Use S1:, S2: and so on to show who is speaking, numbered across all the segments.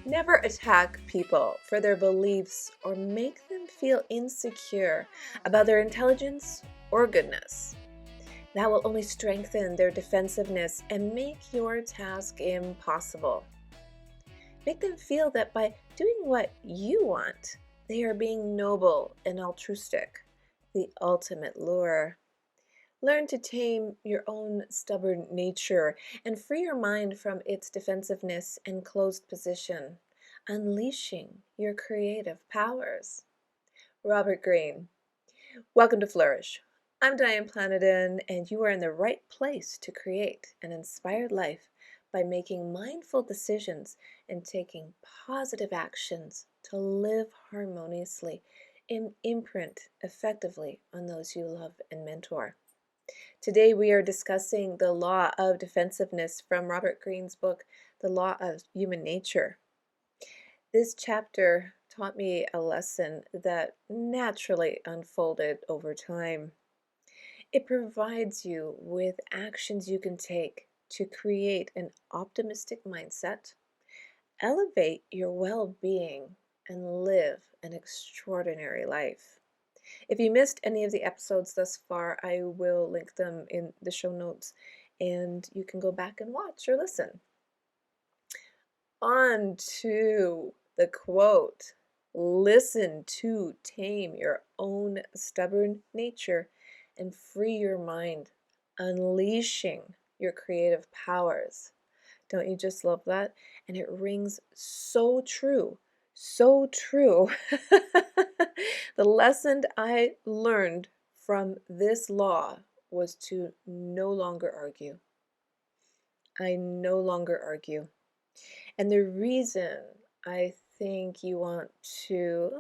S1: Never attack people for their beliefs or make them feel insecure about their intelligence or goodness. That will only strengthen their defensiveness and make your task impossible. Make them feel that by doing what you want, they are being noble and altruistic, the ultimate lure. Learn to tame your own stubborn nature and free your mind from its defensiveness and closed position, unleashing your creative powers. Robert Greene. Welcome to Flourish. I'm Diane, and you are in the right place to create an inspired life by making mindful decisions and taking positive actions to live harmoniously and imprint effectively on those you love and mentor. Today we are discussing the law of defensiveness from Robert Greene's book, The Law of Human Nature. This chapter taught me a lesson that naturally unfolded over time. It provides you with actions you can take to create an optimistic mindset, elevate your well-being, and live an extraordinary life. If you missed any of the episodes thus far, I will link them in the show notes and you can go back and watch or listen. On to the quote. Listen to tame your own stubborn nature and free your mind, unleashing your creative powers. Don't you just love that? And it rings so true. So true. The lesson I learned from this law was to no longer argue. I no longer argue. And the reason I think you want to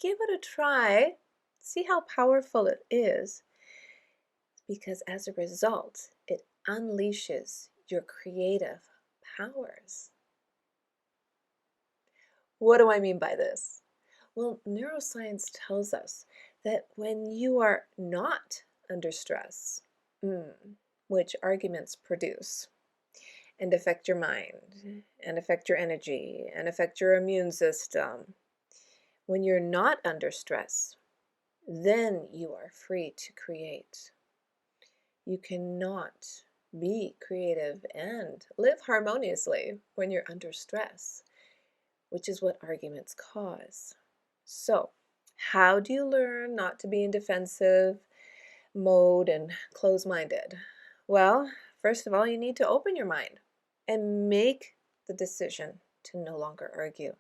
S1: give it a try, see how powerful it is, because as a result, it unleashes your creative powers. What do I mean by this? Well, neuroscience tells us that when you are not under stress, which arguments produce and affect your mind and affect your energy and affect your immune system, when you're not under stress, then you are free to create. You cannot be creative and live harmoniously when you're under stress, which is what arguments cause. So, how do you learn not to be in defensive mode and close-minded? Well, first of all, you need to open your mind and make the decision to no longer argue.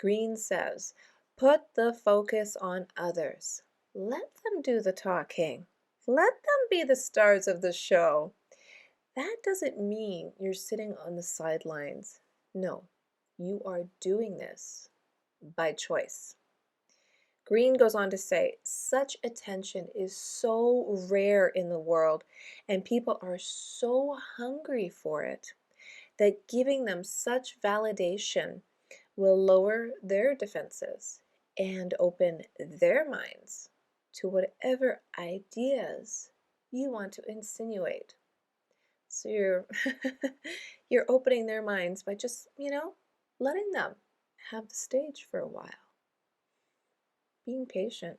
S1: Greene says, put the focus on others. Let them do the talking. Let them be the stars of the show. That doesn't mean you're sitting on the sidelines. No, you are doing this by choice. Greene goes on to say, such attention is so rare in the world, and people are so hungry for it, that giving them such validation will lower their defenses and open their minds to whatever ideas you want to insinuate. So you're opening their minds by just, letting them have the stage for a while. Being patient.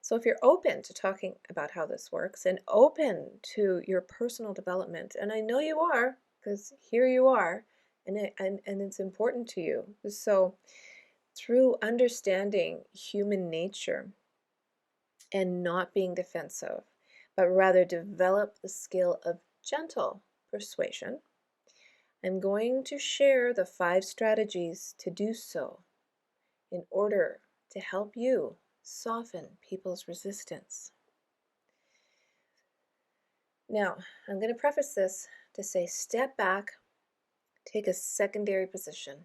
S1: So if you're open to talking about how this works and open to your personal development, and I know you are, because here you are, and it's important to you. So through understanding human nature and not being defensive, but rather develop the skill of gentle persuasion, I'm going to share the 5 strategies to do so in order to help you soften people's resistance. Now, I'm going to preface this to say step back, take a secondary position,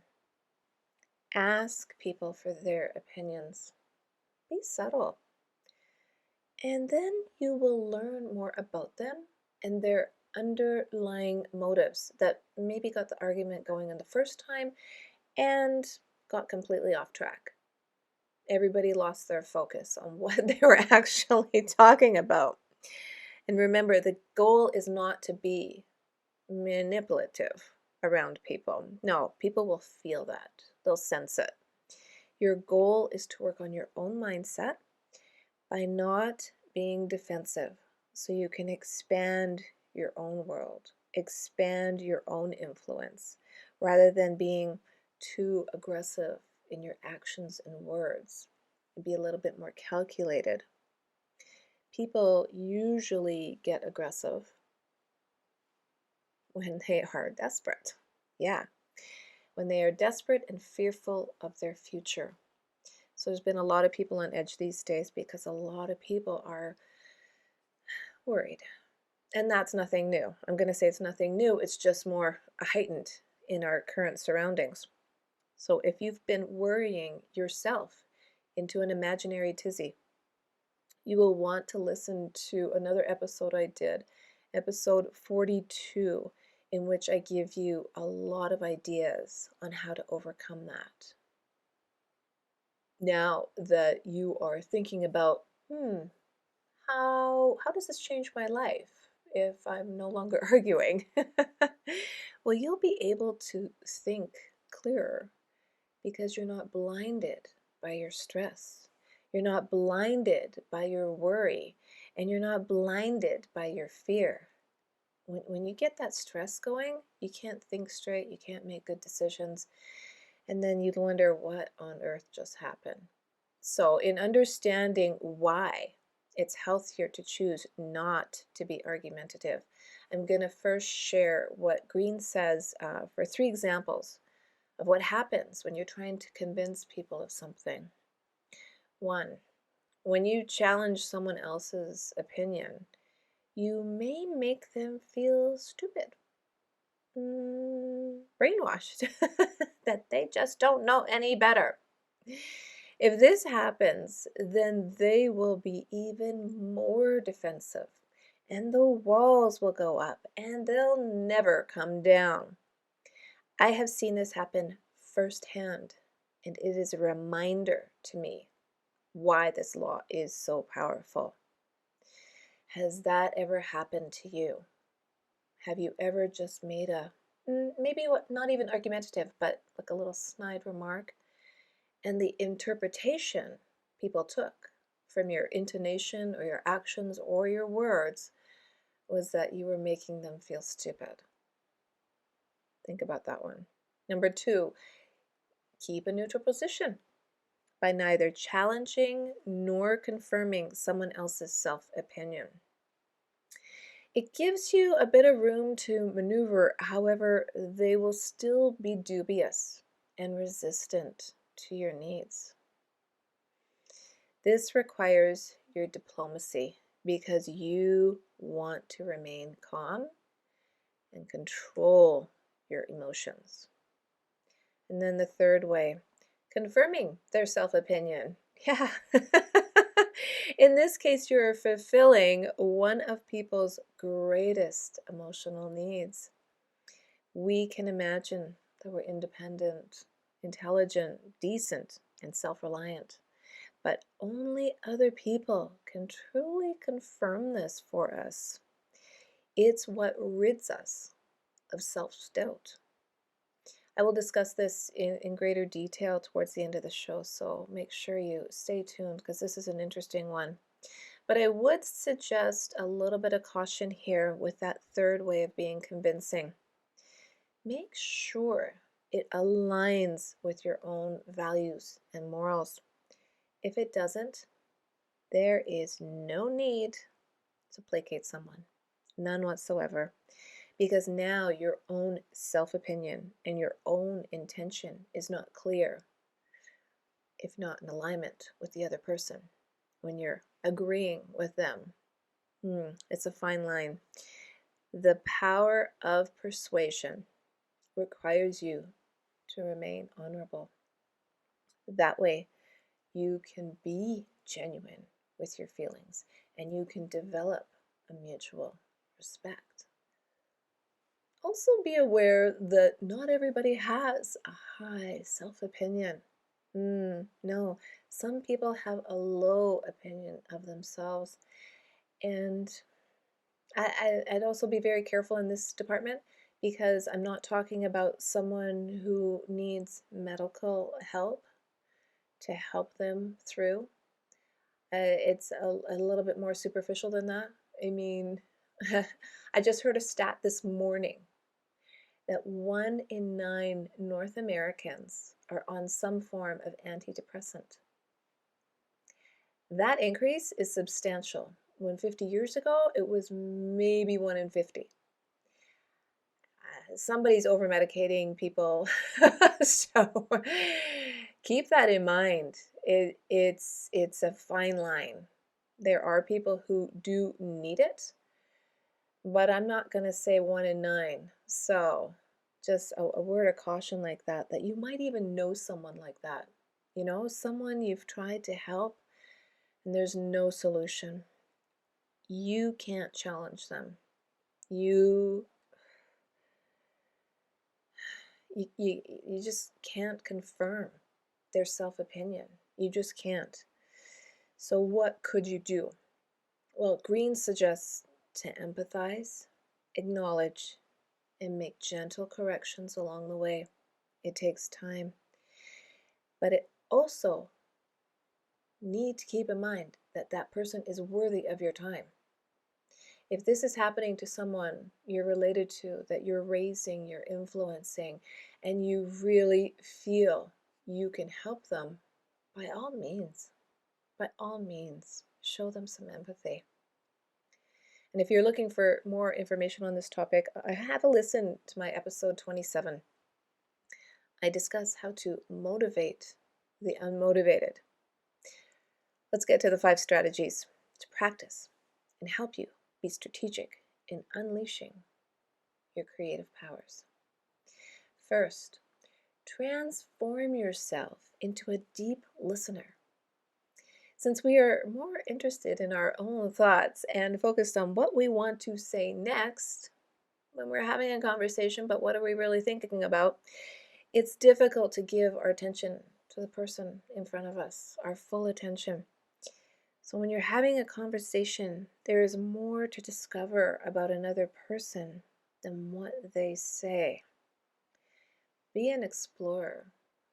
S1: ask people for their opinions, be subtle, and then you will learn more about them and their underlying motives that maybe got the argument going on the first time and got completely off track. Everybody lost their focus on what they were actually talking about. And remember, the goal is not to be manipulative, around people. No, people will feel that. They'll sense it. Your goal is to work on your own mindset by not being defensive so you can expand your own world, expand your own influence, rather than being too aggressive in your actions and words. Be a little bit more calculated. People usually get aggressive when they are desperate. Yeah, when they are desperate and fearful of their future. So there's been a lot of people on edge these days because a lot of people are worried. And that's nothing new. I'm going to say it's nothing new. It's just more heightened in our current surroundings. So if you've been worrying yourself into an imaginary tizzy, you will want to listen to another episode I did, episode 42, in which I give you a lot of ideas on how to overcome that. Now that you are thinking about, how does this change my life if I'm no longer arguing? Well, you'll be able to think clearer because you're not blinded by your stress. You're not blinded by your worry, and you're not blinded by your fear. When you get that stress going, you can't think straight, you can't make good decisions, and then you wonder what on earth just happened. So, in understanding why it's healthier to choose not to be argumentative, I'm going to first share what Greene says for 3 examples of what happens when you're trying to convince people of something. 1, when you challenge someone else's opinion, you may make them feel stupid, brainwashed, that they just don't know any better. If this happens, then they will be even more defensive, and the walls will go up, and they'll never come down. I have seen this happen firsthand, and it is a reminder to me why this law is so powerful. Has that ever happened to you? Have you ever just made a, maybe not even argumentative, but like a little snide remark, and the interpretation people took from your intonation or your actions or your words was that you were making them feel stupid? Think about that one. Number 2, keep a neutral position by neither challenging nor confirming someone else's self-opinion. It gives you a bit of room to maneuver, however, they will still be dubious and resistant to your needs. This requires your diplomacy because you want to remain calm and control your emotions. And then the 3rd way, confirming their self-opinion. Yeah. In this case, you're fulfilling one of people's greatest emotional needs. We can imagine that we're independent, intelligent, decent, and self-reliant. But only other people can truly confirm this for us. It's what rids us of self-doubt. I will discuss this in greater detail towards the end of the show, so make sure you stay tuned because this is an interesting one. But I would suggest a little bit of caution here with that 3rd way of being convincing. Make sure it aligns with your own values and morals. If it doesn't, there is no need to placate someone, none whatsoever. Because now your own self-opinion and your own intention is not clear, if not in alignment with the other person, when you're agreeing with them. It's a fine line. The power of persuasion requires you to remain honorable. That way, you can be genuine with your feelings and you can develop a mutual respect. Also be aware that not everybody has a high self-opinion. No, some people have a low opinion of themselves. And I'd also be very careful in this department because I'm not talking about someone who needs medical help to help them through. It's a little bit more superficial than that. I mean, I just heard a stat this morning that 1 in 9 North Americans are on some form of antidepressant. That increase is substantial. When 50 years ago, it was maybe 1 in 50. Somebody's over medicating people. So keep that in mind. It's a fine line. There are people who do need it, but I'm not going to say 1 in 9. So just a word of caution like that, that you might even know someone like that. You know, someone you've tried to help and there's no solution. You can't challenge them. You just can't confirm their self-opinion. You just can't. So what could you do? Well, Greene suggests to empathize, acknowledge, and make gentle corrections along the way. It takes time. But it also need to keep in mind that that person is worthy of your time. If this is happening to someone you're related to, that you're raising, you're influencing, and you really feel you can help them, by all means, show them some empathy. And if you're looking for more information on this topic, have a listen to my episode 27. I discuss how to motivate the unmotivated. Let's get to the 5 strategies to practice and help you be strategic in unleashing your creative powers. First, transform yourself into a deep listener. Since we are more interested in our own thoughts and focused on what we want to say next when we're having a conversation, but what are we really thinking about, it's difficult to give our attention to the person in front of us, our full attention. So when you're having a conversation, there is more to discover about another person than what they say. Be an explorer.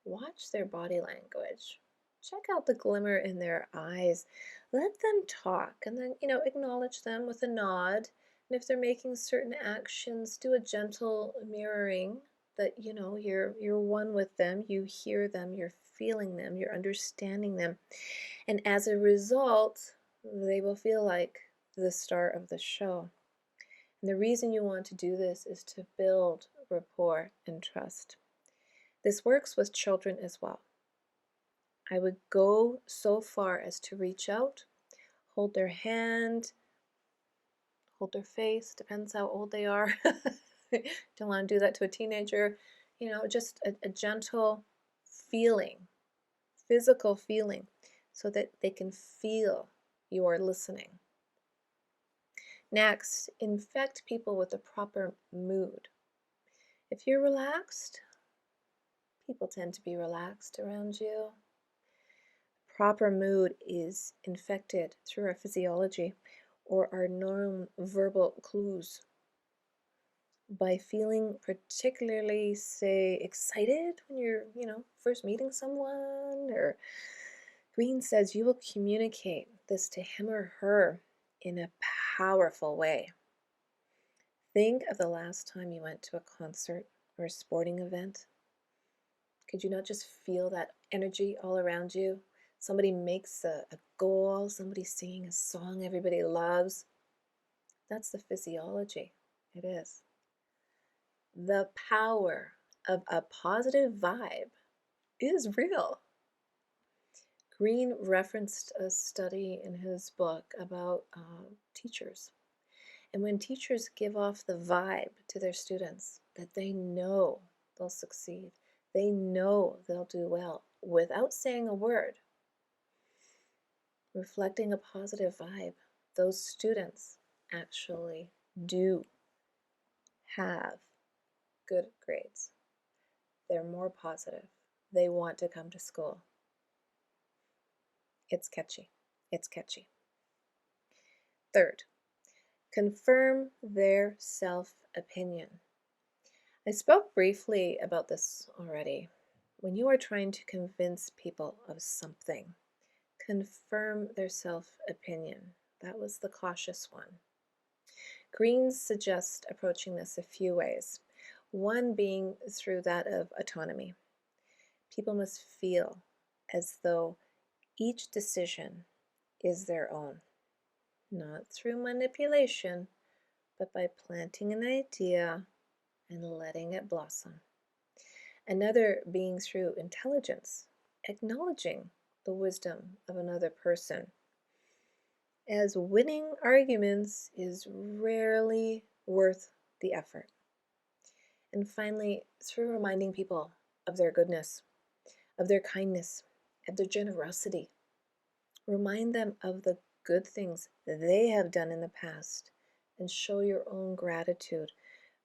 S1: Watch their body language. Check out the glimmer in their eyes. Let them talk, and then, acknowledge them with a nod. And if they're making certain actions, do a gentle mirroring that, you're one with them, you hear them, you're feeling them, you're understanding them. And as a result, they will feel like the star of the show. And the reason you want to do this is to build rapport and trust. This works with children as well. I would go so far as to reach out, hold their hand, hold their face, depends how old they are. Don't want to do that to a teenager. Just a gentle feeling, physical feeling, so that they can feel you are listening. Next, infect people with the proper mood. If you're relaxed, people tend to be relaxed around you. Proper mood is infected through our physiology or our non-verbal clues. By feeling particularly, say, excited when you're, first meeting someone, or Greene says you will communicate this to him or her in a powerful way. Think of the last time you went to a concert or a sporting event. Could you not just feel that energy all around you? Somebody makes a goal, somebody singing a song everybody loves. That's the physiology. It is. The power of a positive vibe is real. Greene referenced a study in his book about teachers. And when teachers give off the vibe to their students that they know they'll succeed, they know they'll do well without saying a word, reflecting a positive vibe, those students actually do have good grades. They're more positive. They want to come to school. It's catchy. It's catchy. Third, confirm their self-opinion. I spoke briefly about this already. When you are trying to convince people of something, confirm their self-opinion. That was the cautious one. Greene suggests approaching this a few ways. One being through that of autonomy. People must feel as though each decision is their own, not through manipulation, but by planting an idea and letting it blossom. Another being through intelligence, acknowledging the wisdom of another person, as winning arguments is rarely worth the effort. And finally, through reminding people of their goodness, of their kindness, of their generosity. Remind them of the good things they have done in the past and show your own gratitude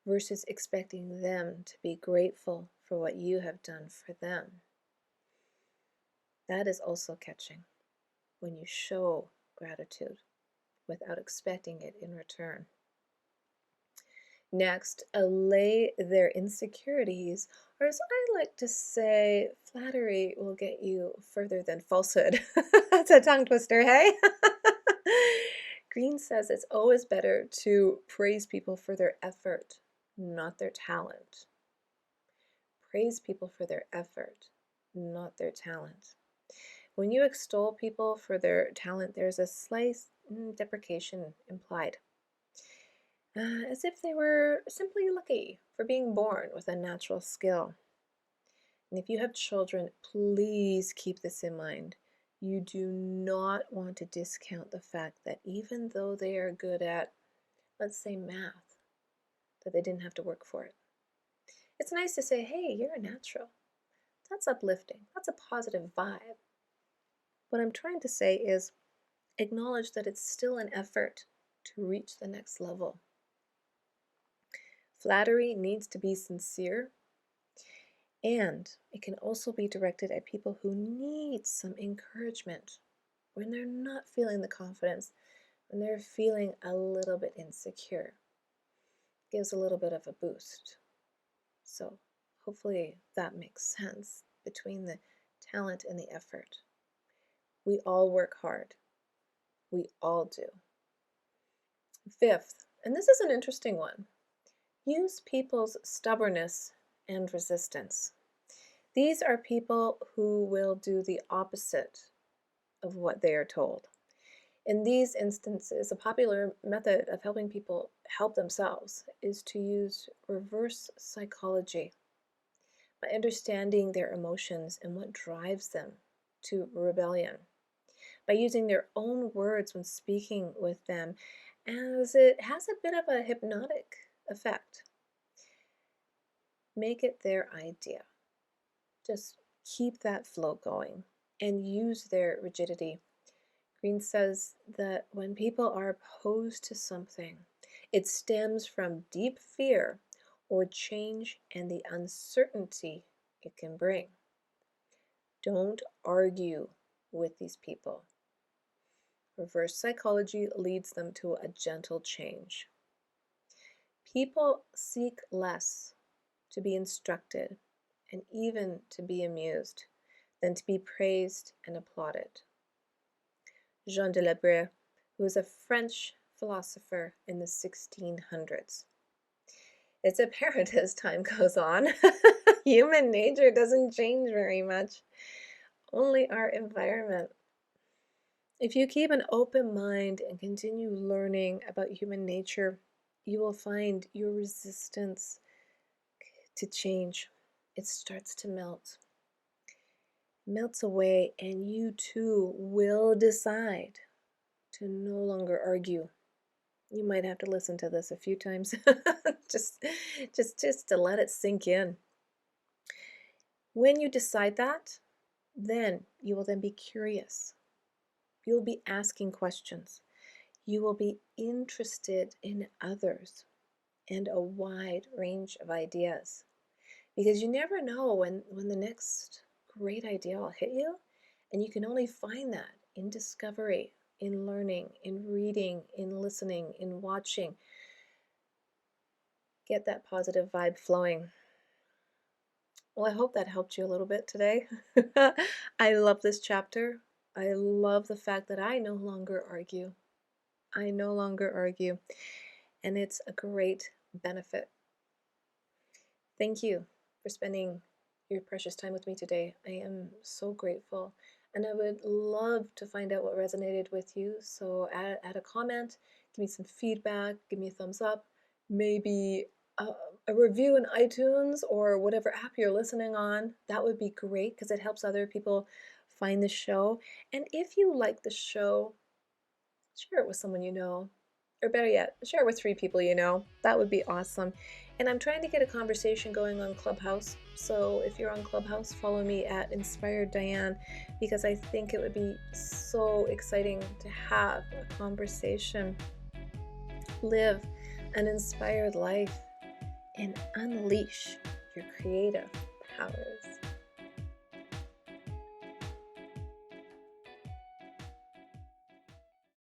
S1: versus expecting them to be grateful for what you have done for them. That is also catching, when you show gratitude without expecting it in return. Next, allay their insecurities, or as I like to say, flattery will get you further than falsehood. That's a tongue twister, hey? Greene says it's always better to praise people for their effort, not their talent. Praise people for their effort, not their talent. When you extol people for their talent, there's a slight deprecation implied. As if they were simply lucky for being born with a natural skill. And if you have children, please keep this in mind. You do not want to discount the fact that even though they are good at, let's say, math, that they didn't have to work for it. It's nice to say, hey, you're a natural. That's uplifting. That's a positive vibe. What I'm trying to say is acknowledge that it's still an effort to reach the next level. Flattery needs to be sincere, and it can also be directed at people who need some encouragement when they're not feeling the confidence, when they're feeling a little bit insecure. It gives a little bit of a boost. So hopefully that makes sense between the talent and the effort. We all work hard. We all do. Fifth, and this is an interesting one, use people's stubbornness and resistance. These are people who will do the opposite of what they are told. In these instances, a popular method of helping people help themselves is to use reverse psychology by understanding their emotions and what drives them to rebellion, by using their own words when speaking with them, as it has a bit of a hypnotic effect. Make it their idea. Just keep that flow going and use their rigidity. Greene says that when people are opposed to something, it stems from deep fear or change and the uncertainty it can bring. Don't argue with these people. Reverse psychology leads them to a gentle change. People seek less to be instructed and even to be amused than to be praised and applauded. Jean de Labre, who was a French philosopher in the 1600s. It's apparent as time goes on, human nature doesn't change very much, only our environment. If you keep an open mind and continue learning about human nature, you will find your resistance to change. It starts to melt. Melts away, and you too will decide to no longer argue. You might have to listen to this a few times just to let it sink in. When you decide that, then you will then be curious. You'll be asking questions. You will be interested in others and a wide range of ideas. Because you never know when the next great idea will hit you, and you can only find that in discovery, in learning, in reading, in listening, in watching. get that positive vibe flowing. Well, I hope that helped you a little bit today. I love this chapter. I love the fact that I no longer argue. I no longer argue, and it's a great benefit. Thank you for spending your precious time with me today. I am so grateful, and I would love to find out what resonated with you. So add a comment, give me some feedback, give me a thumbs up, maybe a review in iTunes or whatever app you're listening on. That would be great because it helps other people find the show. And if you like the show, share it with someone you know. Or better yet, share it with 3 people you know. That would be awesome. And I'm trying to get a conversation going on Clubhouse. So if you're on Clubhouse, follow me at Inspired Diane, because I think it would be so exciting to have a conversation. Live an inspired life and unleash your creative powers.